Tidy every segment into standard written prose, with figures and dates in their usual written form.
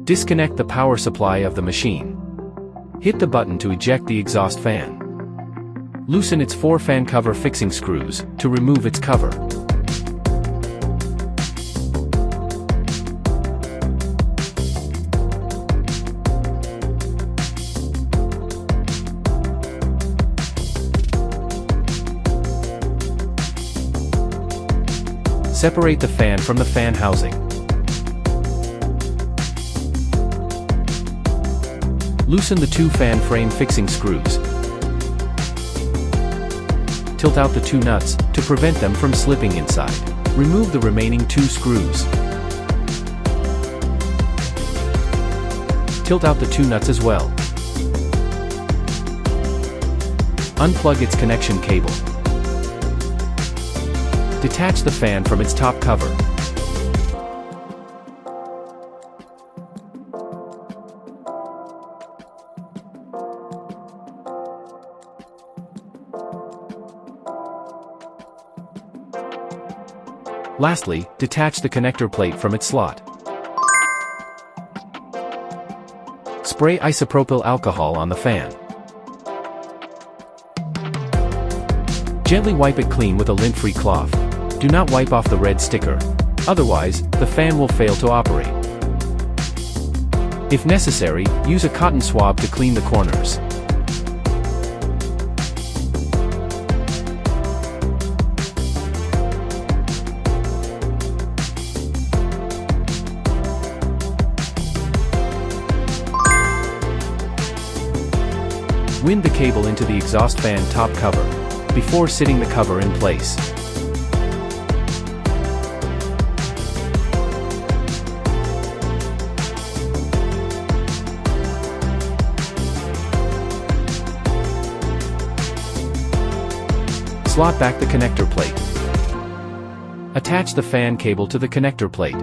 Disconnect the power supply of the machine. Hit the button to eject the exhaust fan. Loosen its 4 fan cover fixing screws to remove its cover. Separate the fan from the fan housing. Loosen the 2 fan frame fixing screws. Tilt out the 2 nuts to prevent them from slipping inside. Remove the remaining 2 screws. Tilt out the 2 nuts as well. Unplug its connection cable. Detach the fan from its top cover. Lastly, detach the connector plate from its slot. Spray isopropyl alcohol on the fan. Gently wipe it clean with a lint-free cloth. Do not wipe off the red sticker. Otherwise, the fan will fail to operate. If necessary, use a cotton swab to clean the corners. Wind the cable into the exhaust fan top cover, before sitting the cover in place. Slot back the connector plate. Attach the fan cable to the connector plate.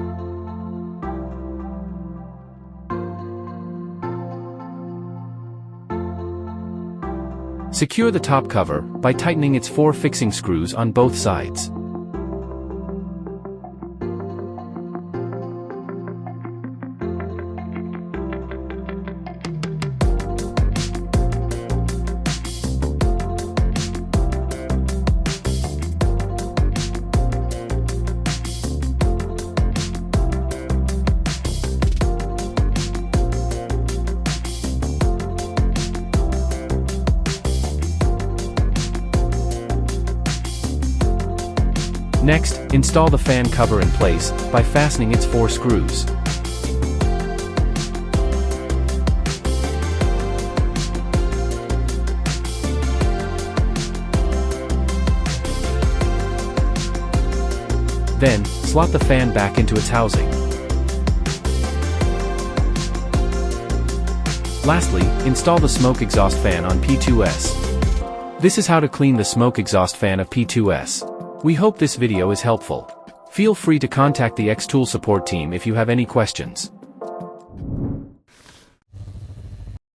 Secure the top cover by tightening its 4 fixing screws on both sides. Next, install the fan cover in place by fastening its 4 screws. Then, slot the fan back into its housing. Lastly, install the smoke exhaust fan on P2S. This is how to clean the smoke exhaust fan of P2S. We hope this video is helpful. Feel free to contact the xTool support team if you have any questions.